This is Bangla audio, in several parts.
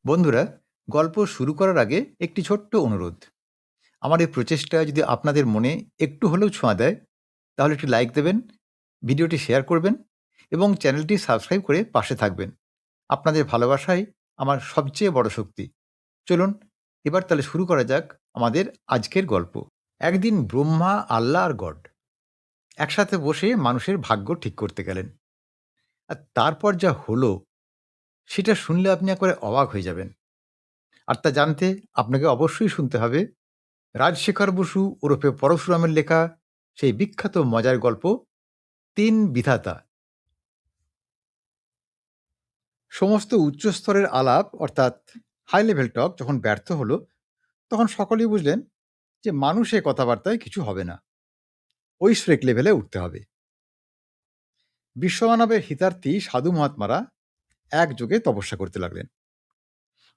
বন্ধুরা, গল্প শুরু করার আগে একটি ছোট্ট অনুরোধ। আমার এই প্রচেষ্টা যদি আপনাদের মনে একটু হলেও ছোঁয়া দেয়, তাহলে একটি লাইক দেবেন, ভিডিওটি শেয়ার করবেন এবং চ্যানেলটি সাবস্ক্রাইব করে পাশে থাকবেন। আপনাদের ভালোবাসাই আমার সবচেয়ে বড় শক্তি। চলুন, এবার তাহলে শুরু করা যাক আমাদের আজকের গল্প। একদিন ব্রহ্মা, আল্লাহ আর গড একসাথে বসে মানুষের ভাগ্য ঠিক করতে গেলেন। আর তারপর যা হলো, সেটা শুনলে আপনি একেবারে অবাক হয়ে যাবেন। আর তা জানতে আপনাকে অবশ্যই শুনতে হবে রাজশেখর বসু ওরফে পরশুরামের লেখা সেই বিখ্যাত মজার গল্প তিন বিধাতা। সমস্ত উচ্চস্তরের আলাপ অর্থাৎ হাই লেভেল টক যখন ব্যর্থ হলো, তখন সকলেই বুঝলেন যে মানুষের কথাবার্তায় কিছু হবে না, ঐশ্বরিক লেভেলে উঠতে হবে। বিশ্বমানবের হিতার্থী সাধু মহাত্মারা একযোগে তপস্যা করতে লাগলেন।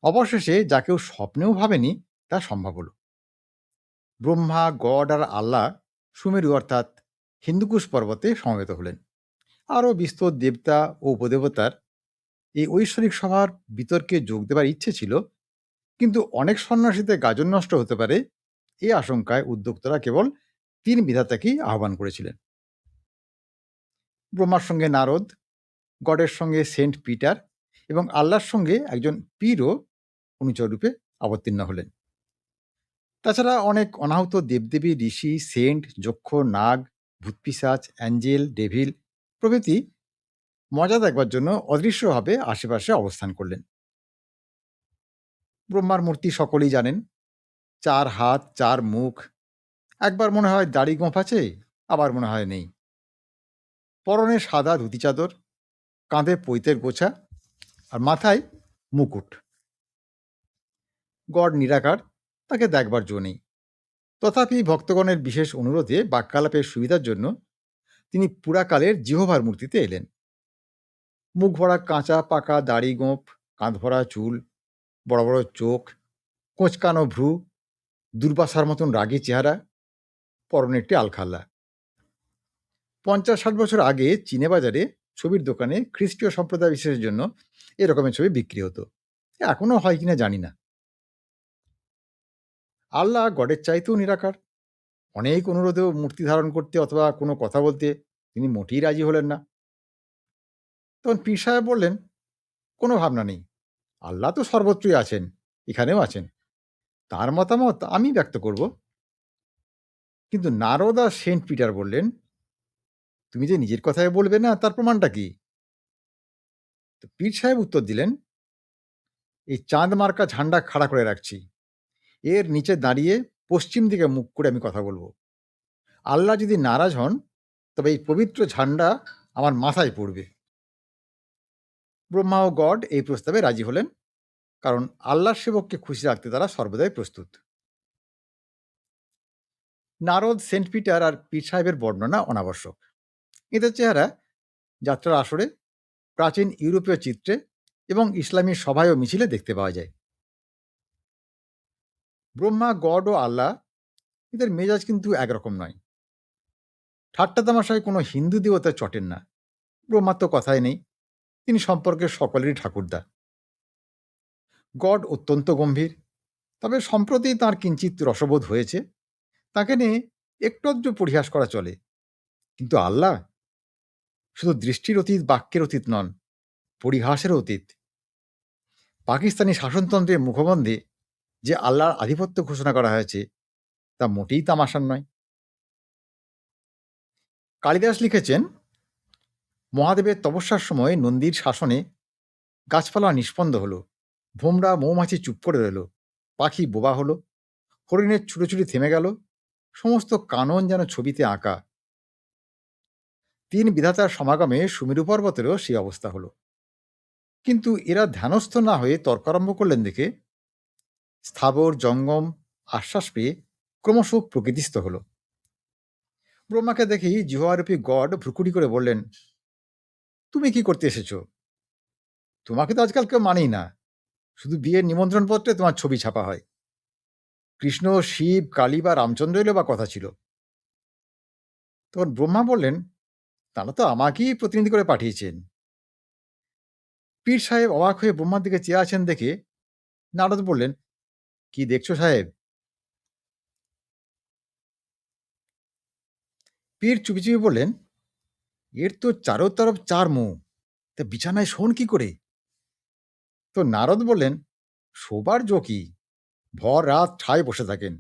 অবশেষে যা কেউ স্বপ্নেও ভাবেনি তা সম্ভব হলো। ব্রহ্মা, গড আর আল্লাহ সুমেরু অর্থাৎ হিন্দুকুশ পর্বতে সমবেত হলেন। আরও বিস্তর দেবতা ও উপদেবতার এই ঐশ্বরিক সভার বিতর্কে যোগ দেবার ইচ্ছে ছিল, কিন্তু অনেক সন্ন্যাসীতে গাজন নষ্ট হতে পারে এই আশঙ্কায় উদ্যোক্তারা কেবল তিন বিধাতাকেই আহ্বান করেছিলেন। ব্রহ্মার সঙ্গে নারদ, গডের সঙ্গে সেন্ট পিটার এবং আল্লাহর সঙ্গে একজন পীরও অনুচর রূপে অবতীর্ণ হলেন। তাছাড়া অনেক অনাহত দেবদেবী, ঋষি, সেন্ট, যক্ষ, নাগ, ভূতপিশাচ, অ্যাঞ্জেল, ডেভিল প্রভৃতি মজা দেখবার জন্য অদৃশ্যভাবে আশেপাশে অবস্থান করলেন। ব্রহ্মার মূর্তি সকলেই জানেন, 4 হাত 4 মুখ, একবার মনে হয় দাড়ি গোঁফ আছে, আবার মনে হয় নেই। পরনে সাদা ধুতি চাদর, কাঁধে পৈতের গোছা আর মাথায় মুকুট। গড় নিরাকার, তাকে দেখবার জো নেই। তথাপি ভক্তগণের বিশেষ অনুরোধে বাক্যালাপের সুবিধার জন্য তিনি পুরাকালের জিহ্বার মূর্তিতে এলেন। মুখ ভরা কাঁচা পাকা দাড়ি গোঁফ, কাঁধ ভরা চুল, বড় বড় চোখ, কোঁচকানো ভ্রু, দুর্বাসার মতন রাগী চেহারা, পরনে একটি আলখাল্লা। 50-60 বছর আগে চীনে বাজারে ছবির দোকানে খ্রিস্টীয় সম্প্রদায় বিশেষের জন্য এরকমের ছবি বিক্রি হতো। এখনো হয় কিনা জানি না। আল্লাহ গডের চাইতেও নিরাকার। অনেক অনুরোধেও মূর্তি ধারণ করতে অথবা কোনো কথা বলতে তিনি মোটেই রাজি হলেন না। তখন পীর সাহেব বললেন, কোনো ভাবনা নেই, আল্লাহ তো সর্বত্রই আছেন, এখানেও আছেন, তার মতামত আমি ব্যক্ত করব। কিন্তু নারদ আর সেন্ট পিটার বললেন, তুমি যে নিজের কথায় বলবে না তার প্রমাণটা কি? তো পীর সাহেব উত্তর দিলেন, এই চাঁদ মার্কা ঝান্ডা খাড়া করে রাখছি, এর নিচে দাঁড়িয়ে পশ্চিম দিকে মুখ করে আমি কথা বলবো। আল্লাহ যদি নারাজ হন, তবে এই পবিত্র ঝান্ডা আমার মাথায় পড়বে। ব্রহ্মা ও গড এই প্রস্তাবে রাজি হলেন, কারণ আল্লাহর সেবককে খুশি রাখতে তারা সর্বদাই প্রস্তুত। নারদ, সেন্ট পিটার আর পীর সাহেবের বর্ণনা অনাবশ্যক। এদের চেহারা যাত্রার আসরে, প্রাচীন ইউরোপীয় চিত্রে এবং ইসলামী সভায় ও মিছিলে দেখতে পাওয়া যায়। ব্রহ্মা, গড ও আল্লাহ এদের মেজাজ কিন্তু একরকম নয়। ঠাট্টা তামাশায় কোনো হিন্দু দেবতা চটেন না। ব্রহ্মার তো কথাই নেই, তিনি সম্পর্কে সকলেরই ঠাকুরদা। গড অত্যন্ত গম্ভীর, তবে সম্প্রতি তার কিঞ্চিত রসবোধ হয়েছে, তাকে নিয়ে একটু আধটু পরিহাস করা চলে। কিন্তু আল্লাহ শুধু দৃষ্টির অতীত, বাক্যের অতীত নন, পরিহাসের অতীত। পাকিস্তানি শাসনতন্ত্রের মুখবন্ধে যে আল্লাহর আধিপত্য ঘোষণা করা হয়েছে, তা মোটেই তামাশার নয়। কালিদাস লিখেছেন, মহাদেবের তপস্যার সময় নন্দীর শাসনে গাছপালা নিষ্পন্দ হলো, ভোমরা মৌমাছি চুপ করে রইল, পাখি বোবা হলো, হরিণের ছুটোছুটি থেমে গেল, সমস্ত কানন যেন ছবিতে আঁকা। তিন বিধাতার সমাগমে সুমেরু পর্বতেরও সেই অবস্থা হলো। কিন্তু এরা ধ্যানস্থ না হয়ে তর্ক আরম্ভ করলেন দেখে স্থাবর জঙ্গম আশ্বাস পেয়ে ক্রমশ প্রকৃতিস্থ হলো। ব্রহ্মাকে দেখেই জিহ্বারূপী গড ভ্রুকুটি করে বললেন, তুমি কি করতে এসেছো? তোমাকে তো আজকাল কেউ মানেই না, শুধু বিয়ের নিমন্ত্রণ পত্রে তোমার ছবি ছাপা হয়। কৃষ্ণ, শিব, কালী বা রামচন্দ্র এলো বা কথা ছিল। তখন ব্রহ্মা বললেন, তারা তো আমাকেই প্রতিনিধি করে পাঠিয়েছেন। পীর সাহেব অবাক হয়ে ব্রহ্মার দিকে চেয়ে আছেন দেখে নারদ বললেন, কি দেখছো সাহেব? পীর চুপি চুপি বললেন, এর তো চারো তরফ চার মুখ, তা বিছানায় শোন কি করে? তো নারদ বললেন, শোবার জো কি, ভর রাত ঠায় বসে থাকেন,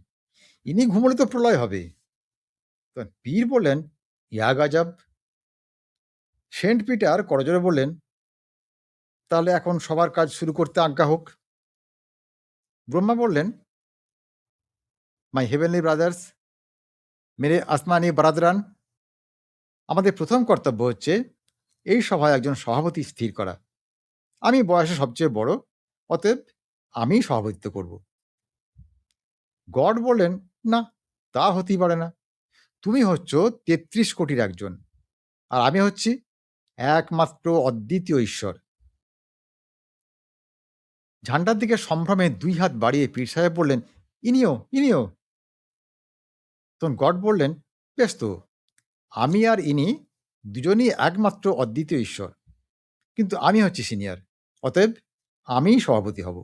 ইনি ঘুমলে তো প্রলয় হবে। তো পীর বললেন, ইয়া গাজব। সেন্ট পিটার করজোরে বললেন, তাহলে এখন সবার কাজ শুরু করতে আজ্ঞা হোক। ব্রহ্মা বললেন, মাই হেভেনলি ব্রাদার্স, মেরে আসমানি বারাদরান, আমাদের প্রথম কর্তব্য হচ্ছে এই সভায় একজন সভাপতি স্থির করা। আমি বয়সে সবচেয়ে বড়, অতএব আমি সভাপতিত্ব করব। গড বললেন, না, তা হতেই পারে না। তুমি হচ্ছ ৩৩ কোটির একজন, আর আমি হচ্ছি একমাত্র অদ্বিতীয় ঈশ্বর। ঝান্ডার দিকে সম্ভ্রমে ২ হাত বাড়িয়ে পীর সাহেব বললেন, ইনিও, ইনিও। তখন গড বললেন, বেশ তো, আমি আর ইনি দুজনই একমাত্র অদ্বিতীয় ঈশ্বর, কিন্তু আমি হচ্ছি সিনিয়র, অতএব আমিই সভাপতি হব।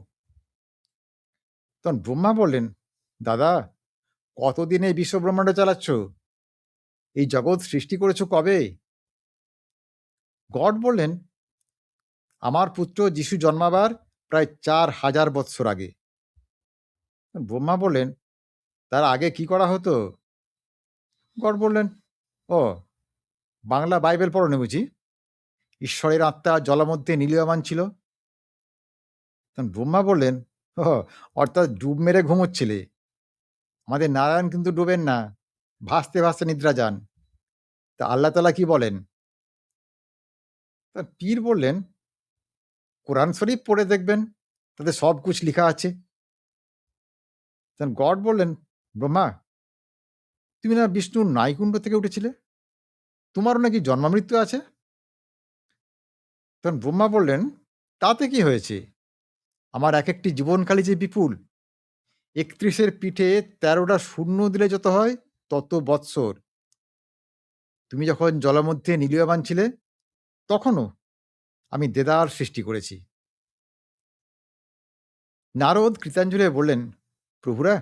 তখন ব্রহ্মা বললেন, দাদা, কতদিন এই বিশ্বব্রহ্মাণ্ড চালাচ্ছ? এই জগৎ সৃষ্টি করেছো কবে? গড বললেন, আমার পুত্র যিশু জন্মাবার প্রায় ৪,০০০ বৎসর আগে। ব্রহ্মা বললেন, তার আগে কি করা হতো? গড বললেন, ও, বাংলা বাইবেল পড়নি বুঝি? ঈশ্বরের আত্মা জলমধ্যে নীলীয়মান ছিল। তখন ব্রহ্মা বললেন, ও, অর্থাৎ ডুব মেরে ঘুমোচ্ছিলে। আমাদের নারায়ণ কিন্তু ডুবেন না, ভাসতে ভাসতে নিদ্রা যান। তা আল্লাহ তালা কি বলেন? তা পীর বললেন, কোরআন শরীফ পড়ে দেখবেন, তাতে সব কুছ লিখা আছে। তখন গড বললেন, ব্রহ্মা, তুমি না বিষ্ণুর নাইকুণ্ড থেকে উঠেছিলে, তোমারও নাকি জন্মামৃত্যু আছে? তখন ব্রহ্মা বললেন, তাতে কি হয়েছে? আমার এক একটি জীবনকালী যে বিপুল, ৩১-এর পিঠে ১৩টা শূন্য দিলে যত হয় তত বৎসর। তুমি যখন জলের মধ্যে নীলীয়মান ছিলে, তখনও আমি দেদার সৃষ্টি করেছি। নারদ কৃতাঞ্জলি বললেন, প্রভুরা,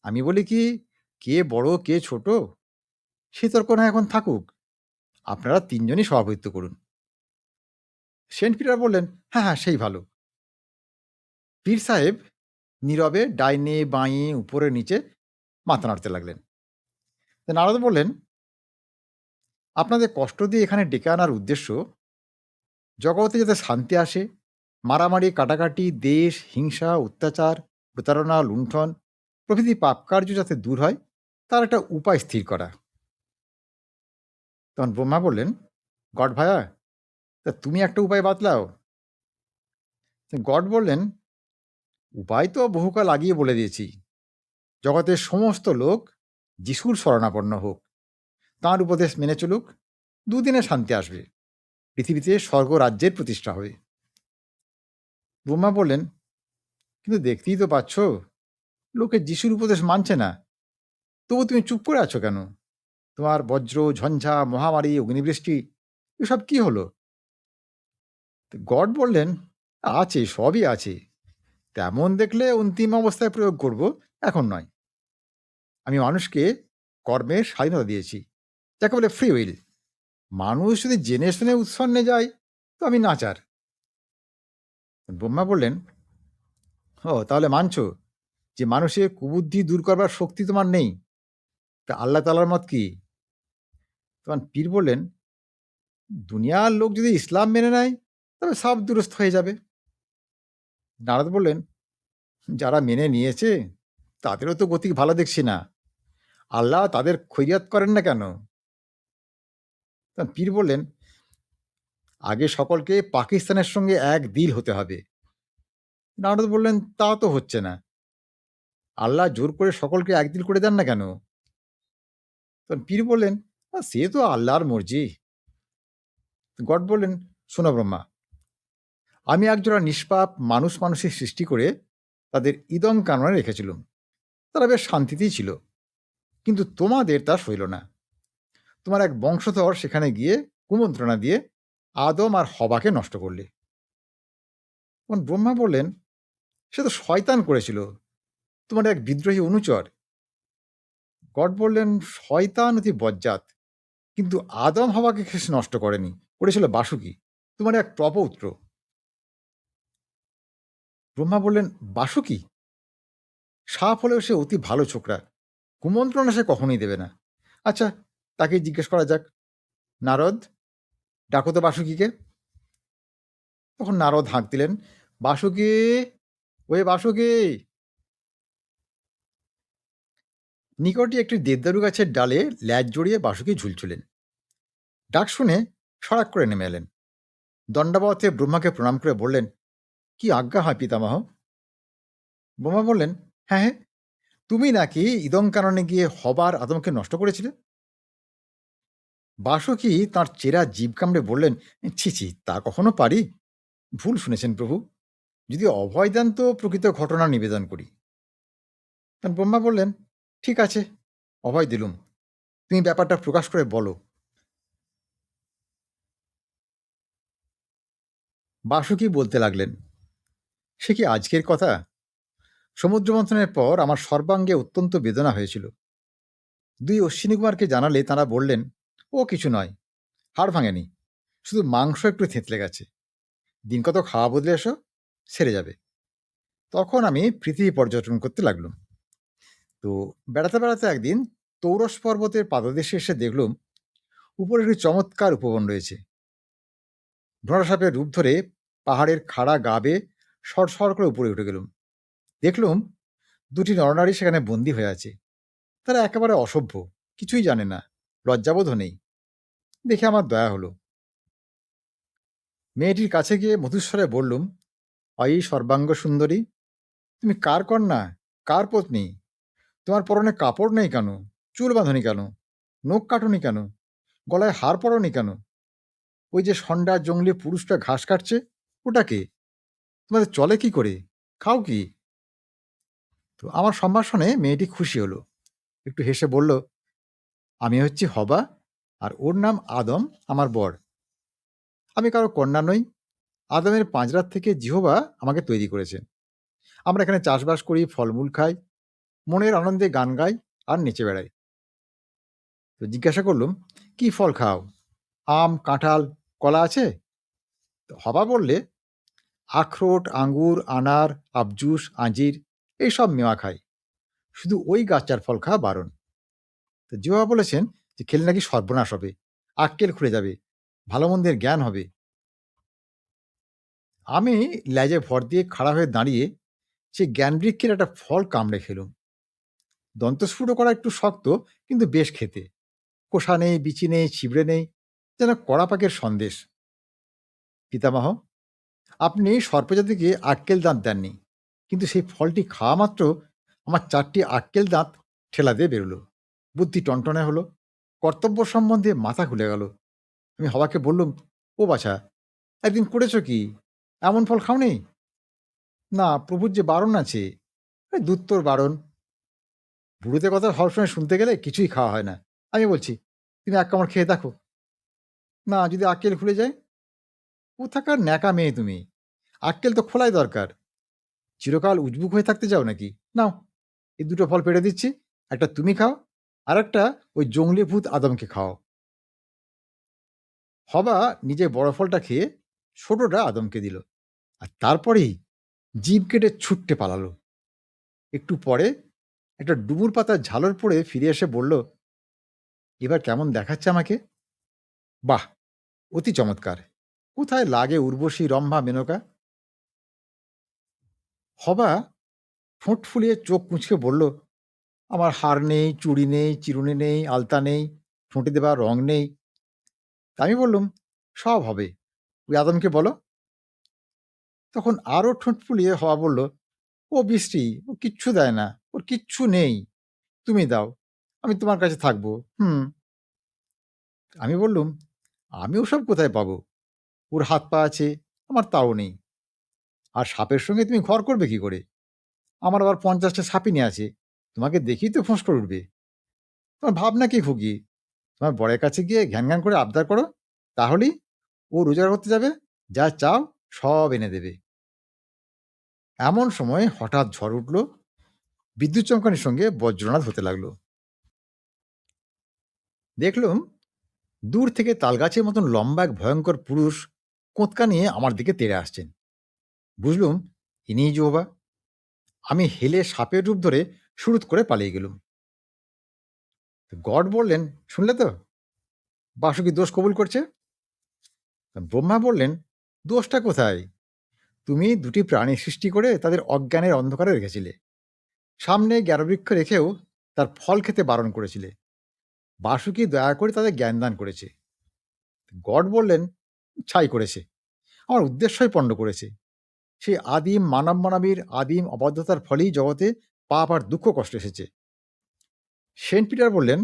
আমি বলি কি, কে বড় কে ছোট সে তর্ক না এখন থাকুক, আপনারা তিনজনই সভাপতিত্ব করুন। সেন্ট পিটার বললেন, হ্যাঁ হ্যাঁ, সেই ভালো। পীর সাহেব নীরবে ডাইনে বাঁয়ে উপরে নিচে মাথা নাড়তে লাগলেন। নারদ বললেন, আপনাদের কষ্ট দিয়ে এখানে ডেকে আনার উদ্দেশ্য জগতে যাতে শান্তি আসে, মারামারি কাটাকাটি, দেশ হিংসা, অত্যাচার, প্রতারণা, লুণ্ঠন প্রভৃতি পাপ কার্য যাতে দূর হয়, তার একটা উপায় স্থির করা। তখন ব্রহ্মা বললেন, গড ভায়া, তা তুমি একটা উপায় বাতলাও। গড বললেন, উপায় তো বহুকাল আগিয়ে বলে দিয়েছি। জগতের সমস্ত লোক যিশুর শরণাপন্ন হোক, তাঁর উপদেশ মেনে চলুক, দুদিনে শান্তি আসবে, পৃথিবীতে স্বর্গ রাজ্যের প্রতিষ্ঠা হবে। ব্রহ্মা বললেন, কিন্তু দেখতেই তো পাচ্ছ, লোকে যিশুর উপদেশ মানছে না, তবু তুমি চুপ করে আছো কেন? তোমার বজ্র ঝঞ্ঝা মহামারী অগ্নিবৃষ্টি এসব কি হলো? গড বললেন, আছে, সবই আছে, তেমন দেখলে অন্তিম অবস্থায় প্রয়োগ করব, এখন নয়। আমি মানুষকে কর্মের স্বাধীনতা দিয়েছি, যাকে বলে ফ্রি উইল। মানুষ যদি জেনে শুনে উৎসন্নে যায়, তো আমি নাচার। ব্রহ্মা বললেন, ও, তাহলে মানছো যে মানুষের কুবুদ্ধি দূর করবার শক্তি তোমার নেই? তা আল্লাহ তালার মত কি? তখন পীর বললেন, দুনিয়ার লোক যদি ইসলাম মেনে নেয়, তবে সব দুরস্ত হয়ে যাবে। নারদ বললেন, যারা মেনে নিয়েছে তাদেরও তো গতি ভালো দেখছি না, আল্লাহ তাদের খৈরিয়াত করেন না কেন? তখন পীর বললেন, আগে সকলকে পাকিস্তানের সঙ্গে এক দিল হতে হবে। নারদ বললেন, তা তো হচ্ছে না, আল্লাহ জোর করে সকলকে এক দিল করে দেন না কেন? তখন পীর বললেন, সে তো আল্লাহর মর্জি। গড বললেন, শোনো ব্রহ্মা, আমি একজোড়া নিষ্পাপ মানুষের সৃষ্টি করে তাদের ইদম কাননে রেখেছিলাম, তারা বেশ শান্তিতেই ছিল, কিন্তু তোমাদের তা সইল না। তোমার এক বংশধর সেখানে গিয়ে কুমন্ত্রণা দিয়ে আদম আর হবাকে নষ্ট করলে। তখন ব্রহ্মা বললেন, সে তো শয়তান করেছিল, তোমার এক বিদ্রোহী অনুচর। গড বললেন, শয়তান অতি বজ্জাত, কিন্তু আদম হাওয়াকে সে নষ্ট করেনি, করেছিল বাসুকি, তোমার এক প্রপৌত্র। ব্রহ্মা বললেন, বাসুকি? সাপ হলেও সে অতি ভালো ছোকরা, কুমন্ত্রণা সে কখনোই দেবে না। আচ্ছা, তাকে জিজ্ঞেস করা যাক। নারদ, ডাকো তো বাসুকিকে। তখন নারদ হাঁক দিলেন, বাসুকি, ওয়ে বাসুকি। নিকটে একটি দেবদারু গাছের ডালে ল্যাজ জড়িয়ে বাসুকি ঝুলছিলেন। ডাক শুনে সড়াক করে নেমে এলেন। দণ্ডাবতে ব্রহ্মাকে প্রণাম করে বললেন, কি আজ্ঞা হয় পিতামহ? ব্রহ্মা বললেন, হ্যাঁ হ্যাঁ, তুমি নাকি ইদং কাননে গিয়ে হবার আদমকে নষ্ট করেছিলে? বাসুকি তাঁর চেরা জিভ কামড়ে বললেন, ছি ছি, তা কখনো পারি? ভুল শুনেছেন প্রভু, যদি অভয় দেন তো প্রকৃত ঘটনা নিবেদন করি। তখন ব্রহ্মা বললেন, ঠিক আছে, অভয় দিলুম, তুমি ব্যাপারটা প্রকাশ করে বলো। বাসুকি বলতে লাগলেন, সে কি আজকের কথা? সমুদ্র মন্থনের পর আমার সর্বাঙ্গে অত্যন্ত বেদনা হয়েছিল। দুই অশ্বিনী কুমারকে জানালে তাঁরা বললেন, ও কিছু নয়, হাড় ভাঙেনি, শুধু মাংস একটু থেঁতলে গেছে, দিন কত খাওয়া বদলে এসো, সেরে যাবে। তখন আমি পৃথিবী পর্যটন করতে লাগলাম। তো বেড়াতে বেড়াতে একদিন তৌরস পর্বতের পাদদেশে এসে দেখলুম উপরে একটি চমৎকার উপবন রয়েছে। ঘোড়াসাপের রূপ ধরে পাহাড়ের খাড়া গা বেয়ে সরসর করে উপরে উঠে গেলুম। দেখলুম দুটি নরনারী সেখানে বন্দী হয়ে আছে। তারা একেবারে অসভ্য, কিছুই জানে না, লজ্জাবোধও নেই। দেখে আমার দয়া হলো। মেয়েটির কাছে গিয়ে মধুস্বরে বললুম, অয়ি সর্বাঙ্গ সুন্দরী, তুমি কার কন্যা, কার পত্নী? তোমার পরনে কাপড় নেই কেন? চুল বাঁধনি কেন? নখ কাটুনি কেন? গলায় হার পরনি কেন? ওই যে ষণ্ডা জঙ্গলি পুরুষটা ঘাস কাটছে, ওটা কে? তোমাদের চলে কি করে? খাও কি? তো আমার সম্ভাষণে মেয়েটি খুশি হলো, একটু হেসে বলল, আমি হচ্ছি হবা, আর ওর নাম আদম, আমার বর। আমি কারো কন্যা নই, আদমের পাঁজরার থেকে জিহোবা আমাকে তৈরি করেছেন। আমরা এখানে চাষবাস করি, ফলমূল খাই, মনের আনন্দে গান গাই আর নেচে বেড়াই। তো জিজ্ঞাসা করলুম, কি ফল খাও? আম, কাঁঠাল, কলা আছে? তো হবা বললে, আখরোট, আঙ্গুর, আনার, আবজুস, আঞ্জির, এইসব মেওয়া খাই, শুধু ওই গাছটার ফল খাওয়া বারণ। তো জিহ্বা বলেছেন যে খেলে নাকি সর্বনাশ হবে, আক্কেল খুলে যাবে, ভালো মন্দের জ্ঞান হবে। আমি লেজে ভর দিয়ে খাড়া হয়ে দাঁড়িয়ে সে জ্ঞানবৃক্ষের একটা ফল কামড়ে খেলুম। দন্তস্ফুটো করা একটু শক্ত, কিন্তু বেশ খেতে, কোষা নেই, বিচি নেই, ছিবড়ে নেই, যেন কড়া পাকের সন্দেশ। পিতামহ, আপনি সর্পজাতিকে আক্কেল দাঁত দেননি, কিন্তু সেই ফলটি খাওয়া মাত্র আমার 4টি আক্কেল দাঁত ঠেলা দিয়ে বেরোলো, বুদ্ধি টনটনে হলো, কর্তব্য সম্বন্ধে মাথা খুলে গেল। আমি হওয়াকে বললুম, ও বাছা, একদিন করেছ কি, এমন ফল খাওনি? না, প্রভুর যে বারণ আছে। দুত্তর বারণ, বুড়োতে কথা সবসময় শুনতে গেলে কিছুই খাওয়া হয় না। আমি বলছি, তুমি এক কামড় খেয়ে দেখো। না, যদি আক্কেল খুলে যায়? কোথাকার ন্যাকা মেয়ে তুমি, আক্কেল তো খোলাই দরকার। চিরকাল উজবুক হয়ে থাকতে চাও নাকি? নাও, এই দুটো ফল পেড়ে দিচ্ছি, একটা তুমি খাও, আর একটা ওই জঙ্গলি ভূত আদমকে খাও। হবা নিজে বড় ফলটা খেয়ে ছোটটা আদমকে দিল, আর তারপরেই জিভ কেটে ছুট্টে পালালো। একটু পরে একটা ডুমুর পাতার ঝালর পড়ে ফিরে এসে বলল, এবার কেমন দেখাচ্ছে আমাকে? বাহ, অতি চমৎকার, কোথায় লাগে উর্বশী, রম্ভা, মেনকা? হবা ঠোঁট ফুলিয়ে চোখ মুচকে বলল, আমার হার নেই, চুড়ি নেই, চিরুনি নেই, আলতা নেই, ঠোঁটে দেবার রং নেই। আমি বললুম, সব হবে, ওই আদমকে বলো। তখন আরো ঠোঁট ফুলিয়ে হওয়া বলল, ও বৃষ্টি, ও কিচ্ছু দেয় না, ওর কিচ্ছু নেই, তুমি দাও, আমি তোমার কাছে থাকবো। হুম। আমি বললুম, আমি ওসব কোথায় পাবো? ওর হাত পা আছে, আমার তাও নেই। আর সাপের সঙ্গে তুমি ঘর করবে কি করে? আমার আবার 50টা সাপিনী আছে, তোমাকে দেখেই তো ফোঁস করে উঠবে। তোমার ভাবনা কি খুকি? তোমার বরের কাছে গিয়ে ঘ্যান ঘ্যান করে আবদার করো, তাহলেই ও রোজগার করতে যাবে, যা চাও সব এনে দেবে। এমন সময় হঠাৎ ঝড় উঠল, বিদ্যুৎ চমকানির সঙ্গে বজ্রনাদ হতে লাগলো। দেখলুম দূর থেকে তালগাছের মতন লম্বা এক ভয়ঙ্কর পুরুষ কোঁতকা নিয়ে আমার দিকে তেড়ে আসছেন। বুঝলুম ইনিই যোবা। আমি হেলে সাপের রূপ ধরে শুরুত করে পালিয়ে গেলুম। গড বললেন, শুনলে তো, বাসুকি দোষ কবুল করছে। ব্রহ্মা বললেন, দোষটা কোথায়? তুমি দুটি প্রাণী সৃষ্টি করে তাদের অজ্ঞানের অন্ধকারে রেখেছিলে, সামনে জ্ঞানবৃক্ষ রেখেও তার ফল খেতে বারণ করেছিলে। বাসুকি দয়া করে তাদের জ্ঞান দান করেছে। গড বললেন, ছাই করেছে, আমার উদ্দেশ্যই পণ্ড করেছে। সেই আদিম মানব মানবীর আদিম অবাধ্যতার ফলেই জগতে পাপ আর দুঃখ কষ্ট এসেছে। সেন্ট পিটার বললেন,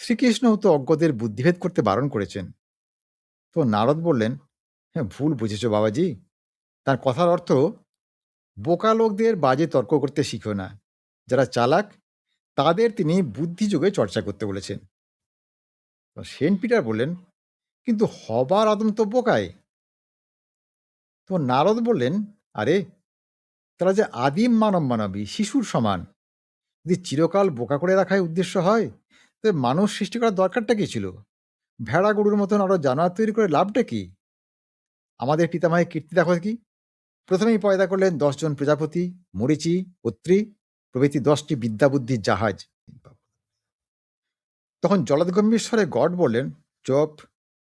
শ্রীকৃষ্ণ তো অজ্ঞদের বুদ্ধিভেদ করতে বারণ করেছেন। তো নারদ বললেন, হ্যাঁ, ভুল বুঝেছ বাবাজি। তার কথার অর্থ, বোকা লোকদের বাজে তর্ক করতে শিখো না, যারা চালাক তাদের তিনি বুদ্ধিযোগে চর্চা করতে বলেছেন। সেন্ট পিটার বললেন, কিন্তু হবার আদম তো বোকায়। তো নারদ বললেন, আরে, তারা যে আদিম মানব মানবী শিশুর সমান, যদি চিরকাল বোকা করে রাখাই উদ্দেশ্য হয়, তবে মানুষ সৃষ্টি করার দরকারটা কি ছিল? ভেড়া গরুর মতন আরো জানোয়ার তৈরি করে লাভটা কি? আমাদের পিতামহের কীর্তি দেখো কি। প্রথমেই পয়দা করলেন 10 জন প্রজাপতি, মরিচি, অত্রি প্রভৃতি 10টি বিদ্যা বুদ্ধির জাহাজ। তখন জলদগম্ভীর স্বরে গড বললেন, চুপ,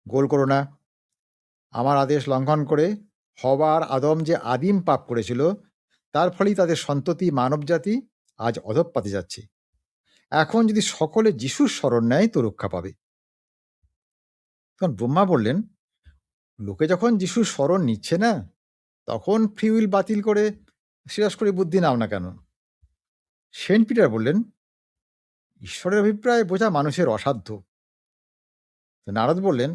গোল করো না। আমার আদেশ লঙ্ঘন করে হবার আদম যে আদিম পাপ করেছিল, তার ফলেই তাদের সন্ততি মানবজাতি আজ অধঃপাতে যাচ্ছে। এখন যদি সকলে যিশুর শরণ নেয় তো রক্ষা পাবে। তখন ব্রহ্মা বললেন, লোকে যখন যিশুর শরণ নিচ্ছে না, তখন ফ্রি উইল বাতিল করে সিরাস করে বুদ্ধি নাও না কেন? সেন্ট পিটার বললেন, ঈশ্বরের অভিপ্রায় বোঝা মানুষের অসাধ্য। তো নারদ বললেন,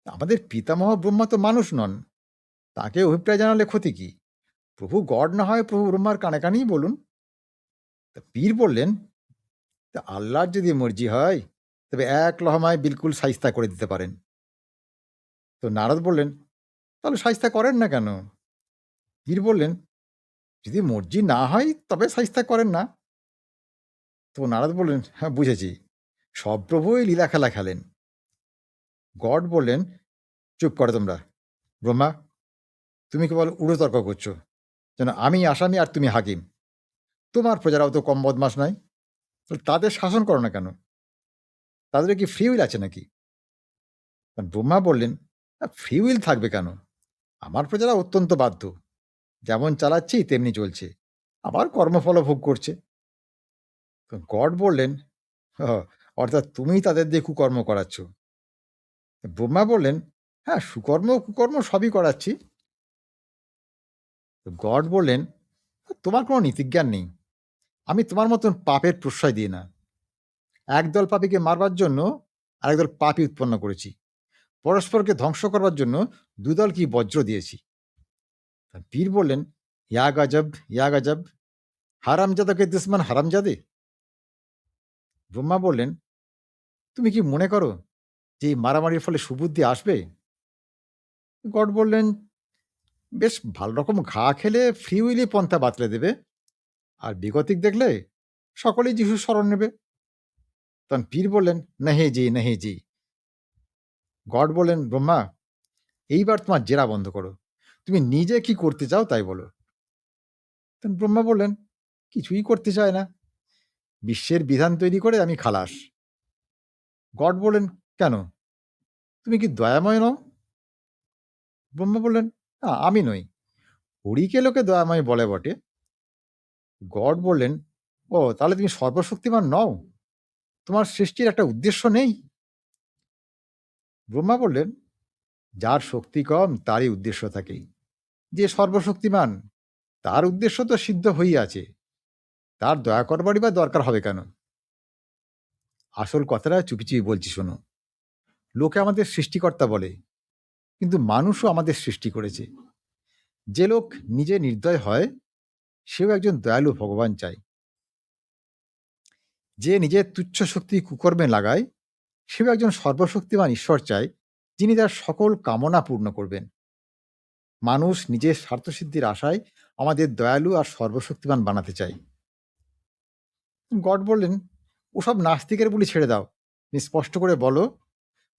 আমাদের পিতামহ ব্রহ্মা তো মানুষ নন, তাকে অভিপ্রায় জানালে ক্ষতি কি? প্রভু গড না হয় প্রভু ব্রহ্মার কানে কানেই বলুন। তা পীর বললেন, তা আল্লাহর যদি মর্জি হয় তবে এক লহমায় বিলকুল সাইস্তা করে দিতে পারেন। তো নারদ বললেন, তাহলে সাইস্তা করেন না কেন? পীর বললেন, যদি মর্জি না হয় তবে সাইস্তা করেন না। তো নারদ বললেন, হ্যাঁ বুঝেছি, সব প্রভুই লীলা খেলা খেলেন। গড বললেন, চুপ করো তোমরা। ব্রহ্মা, তুমি কেবল উড়ো তর্ক করছো, যেন আমি আসামি আর তুমি হাকিম। তোমার প্রজারাও তো কম বদমাস নয়, তো তাদের শাসন করো না কেন? তাদের কি ফ্রি উইল আছে নাকি? ব্রহ্মা বললেন, ফ্রি উইল থাকবে কেন? আমার প্রজারা অত্যন্ত বাধ্য, যেমন চালাচ্ছি তেমনি চলছে, আবার কর্মফল ভোগ করছে। গড বললেন, অর্থাৎ তুমি তাদের দিয়ে কুকর্ম করাচ্ছ। ব্রহ্মা বললেন, হ্যাঁ, সুকর্ম কুকর্ম সবই করাচ্ছি। গড বললেন, তোমার কোনো নীতিজ্ঞান নেই। আমি তোমার মতন পাপের প্রশ্রয় দিই না। একদল পাপীকে মারবার জন্য আরেকদল পাপী উৎপন্ন করেছি, পরস্পরকে ধ্বংস করবার জন্য দুদল কি বজ্র দিয়েছি। পীর বললেন, ইয়া গজব, ইয়া গজব, হারামজাদাকে দুশ্মন হারামজাদে। ব্রহ্মা বললেন, তুমি কি মনে করো যে এই মারামারির ফলে সুবুদ্ধি আসবে? গড বললেন, বেশ ভালো রকম ঘা খেলে ফ্রি উইলি পন্থা বাতলে দেবে, আর বিগতিক দেখলে সকলেই যিশুর শরণ নেবে। তখন পীর বললেন, নেহে জি, নেহে জি। গড বললেন, ব্রহ্মা, এইবার তোমার জেরা বন্ধ করো, তুমি নিজে কি করতে চাও তাই বলো। তখন ব্রহ্মা বললেন, কিছুই করতে চায় না, বিশ্বের বিধান তৈরি করে আমি খালাস। গড বললেন, কেন, তুমি কি দয়াময় নও? ব্রহ্মা বললেন, না, আমি নই, হরিকে লোকে দয়াময় বলে বটে। গড বললেন, ও, তাহলে তুমি সর্বশক্তিমান নও? তোমার সৃষ্টির একটা উদ্দেশ্য নেই? ব্রহ্মা বললেন, যার শক্তি কম তারই উদ্দেশ্য থাকে, যে সর্বশক্তিমান তার উদ্দেশ্য তো সিদ্ধ হইয়াছে, তার দয়া করবারই বা দরকার হবে কেন? আসল কথাটা চুপি চুপি বলছি শোনো। লোকে আমাদের সৃষ্টিকর্তা বলে, কিন্তু মানুষও আমাদের সৃষ্টি করেছে। যে লোক নিজে নির্দয় হয়, সেও একজন দয়ালু ভগবান চায়। যে নিজের তুচ্ছ শক্তি কুকর্মে লাগায়, সেও একজন সর্বশক্তিমান ঈশ্বর চায়, যিনি তার সকল কামনা পূর্ণ করবেন। মানুষ নিজের স্বার্থসিদ্ধির আশায় আমাদের দয়ালু আর সর্বশক্তিমান বানাতে চাই। গড বললেন, ওসব নাস্তিকের বুলি ছেড়ে দাও। তুমি স্পষ্ট করে বলো,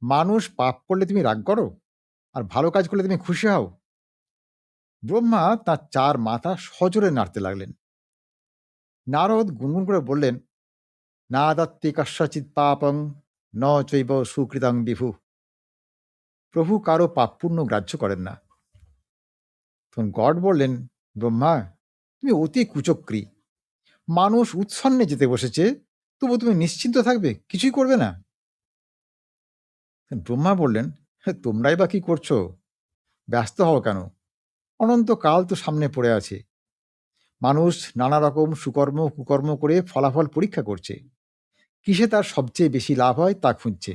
মানুষ পাপ করলে তুমি রাগ করো, আর ভালো কাজ করলে তুমি খুশি হও? ব্রহ্মা তার 4 মাথা সজোরে নাড়তে লাগলেন। নারদ গুনগুন করে বললেন, না দত্তে কস্যচিৎ পাপং ন চৈব সুকৃতং বিভু। প্রভু কারো পাপ পুণ্য গ্রাহ্য করেন না। তখন গড বললেন, ব্রহ্মা, তুমি অতি কুচক্রী। মানুষ উৎসন্নে যেতে বসেছে, তবু তুমি নিশ্চিন্ত থাকবে, কিছুই করবে না? ব্রহ্মা বললেন, "হ্যাঁ, তোমরাই বা কি করছো? ব্যস্ত হও কেন? অনন্তকাল তো সামনে পড়ে আছে। মানুষ নানা রকম সুকর্ম কুকর্ম করে ফলাফল পরীক্ষা করছে। কিসে তার সবচেয়ে বেশি লাভ হয় তা খুঁজছে।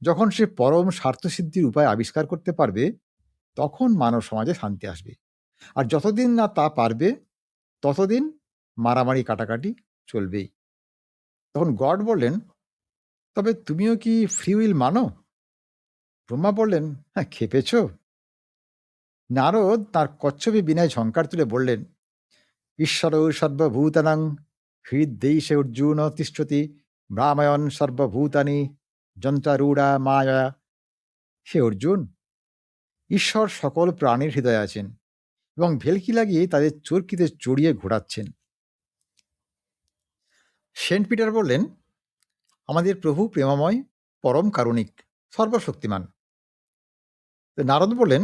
যখন সে পরম স্বার্থসিদ্ধির উপায় আবিষ্কার করতে পারবে, তখন মানব সমাজে শান্তি আসবে। আর যতদিন না তা পারবে, ততদিন মারামারি কাটাকাটি চলবেই।" তখন গড বললেন, তবে তুমিও কি ফ্রি উইল মানো? ব্রহ্মা বললেন, হ্যাঁ, খেপেছ? নারদ তার কচ্ছপে বিনায় ঝঙ্কার তুলে বললেন, ঈশ্বর সর্বভূতানাং হৃদ্দেশে অর্জুন তিষ্ঠতি ভ্রামায়ণ সর্বভূতানি যন্ত্রারূঢ়া মায়া। হে অর্জুন, ঈশ্বর সকল প্রাণীর হৃদয়ে আছেন এবং ভেলকি লাগিয়ে তাদের চরকিতে চড়িয়ে ঘোরাচ্ছেন। সেন্ট পিটার বললেন, আমাদের প্রভু প্রেমময়, পরম কারুণিক, সর্বশক্তিমান। নারদ বললেন,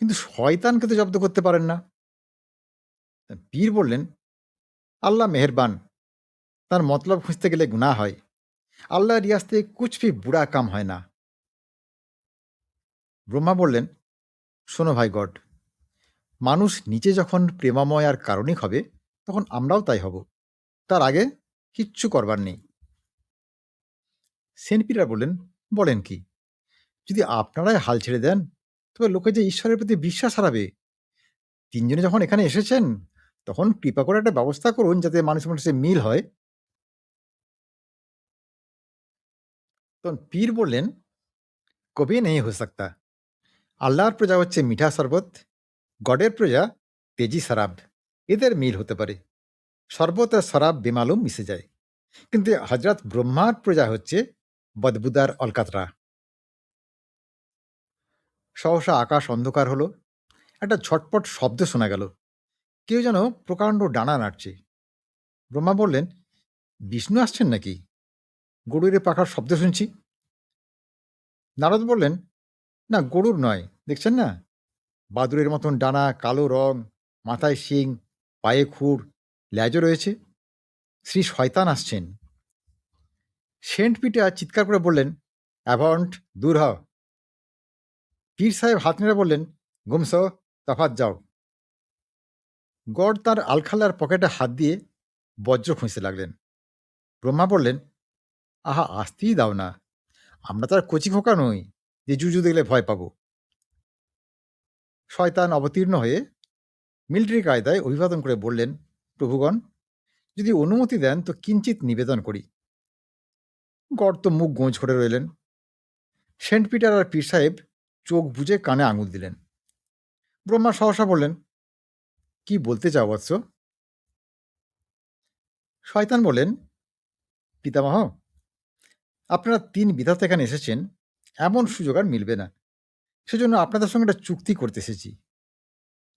কিন্তু শয়তানকে তো জব্দ করতে পারেন না। পীর বললেন, আল্লাহ মেহেরবান, তার মতলব খুঁজতে গেলে গুনাহ হয়। আল্লাহর রিয়াস্তে কুছ ভি বুড়া কাম হয় না। ব্রহ্মা বললেন, শোনো ভাই গড, মানুষ নিচে যখন প্রেমাময় আর কারণিক হবে, তখন আমরাও তাই হব। তার আগে কিচ্ছু করবার নেই। সেন্ট পিটার বললেন, বলেন কি? যদি আপনারাই হাল ছেড়ে দেন, তবে লোকে যে ঈশ্বরের প্রতি বিশ্বাস হারাবে। তিনজনে যখন এখানে এসেছেন, তখন কৃপা করে একটা ব্যবস্থা করুন যাতে মানুষের মানুষের মিল হয়। তখন পীর বললেন, কবি নেই হয়ে সকতা। আল্লাহর প্রজা হচ্ছে মিঠা শরবত, গডের প্রজা তেজি শরাব। এদের মিল হতে পারে। শরবত আর শরাব বেমালুম মিশে যায়। কিন্তু হজরত ব্রহ্মার প্রজা হচ্ছে বদবুদার অলকাতরা। সহসা আকাশ অন্ধকার হলো। একটা ঝটপট শব্দ শোনা গেল। কেউ যেন প্রকাণ্ড ডানা নাড়ছে। ব্রহ্মা বললেন, বিষ্ণু আসছেন নাকি? গরুর পাখার শব্দ শুনছি। নারদ বললেন, না, গরুর নয়, দেখছেন না, বাদুরের মতন ডানা, কালো রং, মাথায় শিং, পায়ে খুর, ল্যাজও রয়েছে। শ্রী শয়তান আসছেন। সেন্ট পিটার চিৎকার করে বললেন, অ্যাভন্ট, দূর হ। পীর সাহেব হাত নেড়ে বললেন, গুমস, তফাৎ যাও। গড তার আলখাল্লার পকেটে হাত দিয়ে বজ্র খুঁজতে লাগলেন। ব্রহ্মা বললেন, আহা, আসতেই দাও না, আমরা তো আর কচি খোকা নই যে জুজু দেখলে ভয় পাবো। শয়তান অবতীর্ণ হয়ে মিলিটারি কায়দায় অভিবাদন করে বললেন, প্রভুগণ, যদি অনুমতি দেন তো কিঞ্চিত নিবেদন করি। গড তো মুখ গোঁজ করে রইলেন। সেন্ট পিটার আর পীর সাহেব চোখ বুজে কানে আঙুল দিলেন। ব্রহ্মা সহসা বললেন, কি বলতে চাও বৎস? শয়তান বলেন, পিতামহ, আপনারা 3 বিধাতা এখানে এসেছেন, এমন সুযোগ আর মিলবে না। সেজন্য আপনাদের সঙ্গে একটা চুক্তি করতে এসেছি।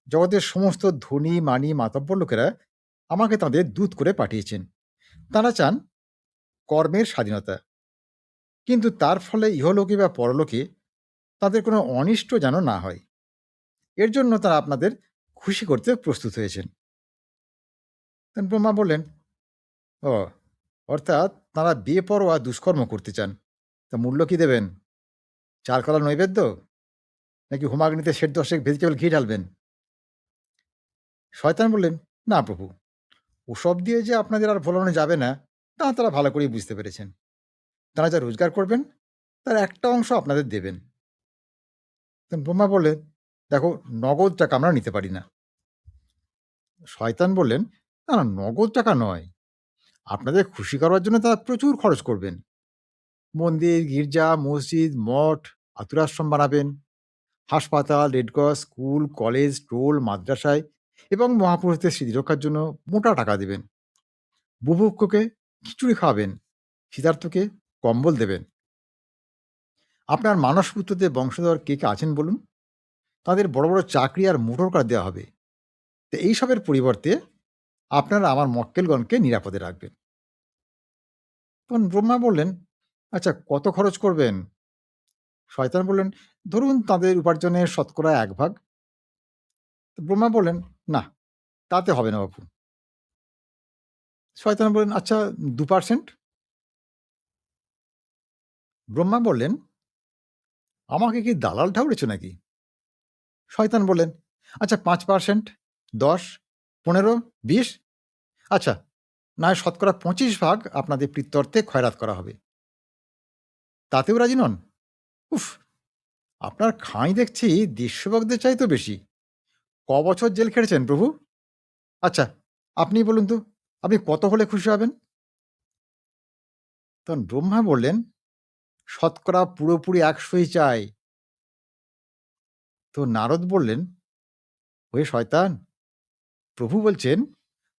জগতের সমস্ত ধনী মানি মাতব্বর লোকেরা আমাকে তাদের দূত করে পাঠিয়েছেন। তারা চান কর্মের স্বাধীনতা, কিন্তু তার ফলে ইহলোকে বা পরলোকে তাদের কোনো অনিষ্ট যেন না হয়। এর জন্য তারা আপনাদের খুশি করতে প্রস্তুত হয়েছেন। ব্রহ্মা বললেন, ও, অর্থাৎ তারা বেপরোয়া দুষ্কর্ম করতে চান। তা মূল্য কি দেবেন? চারকলা নৈবেদ্য, নাকি হোমাগ্নিতে শেষ 10 ভেজিটেবল ঘি ঢালবেন? শয়তান বললেন, না প্রভু, ওসব দিয়ে যে আপনাদের আর ভোলানো যাবে না, তা তারা ভালো করেই বুঝতে পেরেছেন। তারা যা রোজগার করবেন, তার একটা অংশ আপনাদের দেবেন। ব্রহ্মা বললেন, দেখো, নগদ টাকা আমরা নিতে পারি না। শয়তান বললেন, না না, নগদ টাকা নয়, আপনাদের খুশি করার জন্য তারা প্রচুর খরচ করবেন। মন্দির, গির্জা, মসজিদ, মঠ, আতুরাশ্রম বানাবেন, হাসপাতাল, রেডক্রস, স্কুল, কলেজ, টোল, মাদ্রাসায় এবং মহাপুরুষদের স্মৃতি রক্ষার জন্য মোটা টাকা দেবেন। বুভুক্ষকে খিচুড়ি খাওয়াবেন, সিদ্ধার্থকে কম্বল দেবেন। আপনার মানসপুত্রদের বংশধর কে কে আছেন বলুন? তাদের বড় বড় চাকরি আর মোটর কার দেওয়া হবে। তো এইসবের পরিবর্তে আপনারা আমার মক্কেলগণকে নিরাপদে রাখবেন। তখন ব্রহ্মা বললেন, আচ্ছা কত খরচ করবেন? শয়তান বললেন, ধরুন তাদের উপার্জনের শতকরা 1 ভাগ। তো ব্রহ্মা বললেন, না তাতে হবে না বাপু। শয়তান বললেন, আচ্ছা 2%। ব্রহ্মা বললেন, আমাকে কি দালাল ঠাউরেছ নাকি? শয়তান বললেন, আচ্ছা 5%, 10, 15, 20, আচ্ছা না হয় শতকরা 25 ভাগ আপনাদের প্রিত্যর্থে খয়রাত করা হবে। তাতেও রাজি নন? উফ, আপনার খাঁই দেখছি দেশভাগদের চাইতেও বেশি। বছর জেল খেটেছেন প্রভু? আচ্ছা আপনি বলুন তো, আপনি কত হলে খুশি হবেন? তখন ব্রহ্মা বললেন, শতকরা পুরোপুরি 100ই চাই। তো নারদ বললেন, ওহে শয়তান, প্রভু বলছেন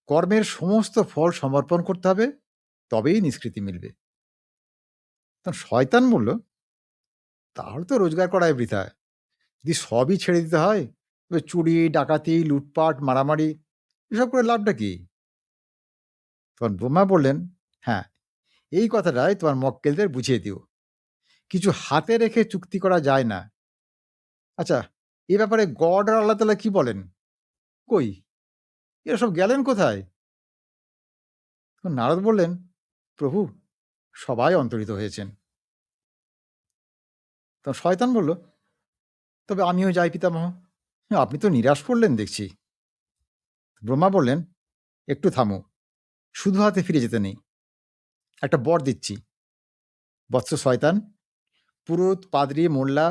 কর্মের সমস্ত ফল সমর্পণ করতে হবে, তবেই নিষ্কৃতি মিলবে। তখন শয়তান বলল, তাহলে তো রোজগার করাই বৃথা। যদি সবই ছেড়ে দিতে হয়, তবে চুরি, ডাকাতি, লুটপাট, মারামারি এসব করে লাভটা কি? তখন ব্রহ্মা বললেন, হ্যাঁ, এই কথাটাই তোমার মক্কেলদের বুঝিয়ে দিও। কিছু হাতে রেখে চুক্তি করা যায় না। আচ্ছা, এ ব্যাপারে গড আর আল্লাহ তাআলা কি বলেন? কই, এরা সব গেলেন কোথায়? তখন নারদ বললেন, প্রভু সবাই অন্তর্হিত হয়েছেন। তখন শয়তান বলল, তবে আমিও যাই পিতামহ। আপনি তো নিরাশ করলেন দেখছি। ব্রহ্মা বললেন, একটু থামো, শুধু হাতে ফিরে যেতে নেই। একটা বর দিচ্ছি। বৎস শয়তান, পুরোহিত, পাদ্রী, মোল্লা,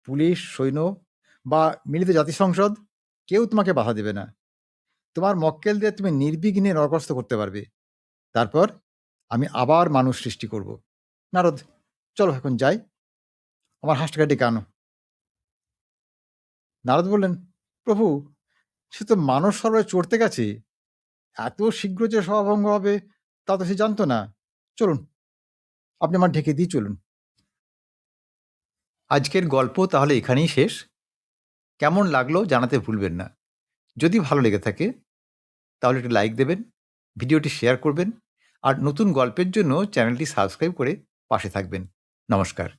পুলিশ, সৈন্য বা মিলিত জাতিসংসদ কেউ তোমাকে বাধা দেবে না। তোমার মক্কেলদের তুমি নির্বিঘ্নে নরকস্থ করতে পারবে। তারপর আমি আবার মানুষ সৃষ্টি করব। নারদ, চলো এখন যাই, আমার হাঁসটাকে ডেকে আনো। নারদ বললেন, প্রভু সে তো মানস সরোবরে চড়তে গেছে, এত শীঘ্র যে সভাভঙ্গ হবে তা তো সে জানতো না। চলুন, আপনি আমার ঢেকে দিয়ে চলুন। আজকের গল্প তাহলে এখানেই শেষ। কেমন লাগলো জানাতে ভুলবেন না। যদি ভালো লেগে থাকে তাহলে একটি লাইক দেবেন, ভিডিওটি শেয়ার করবেন আর নতুন গল্পের জন্য চ্যানেলটি সাবস্ক্রাইব করে পাশে থাকবেন। নমস্কার।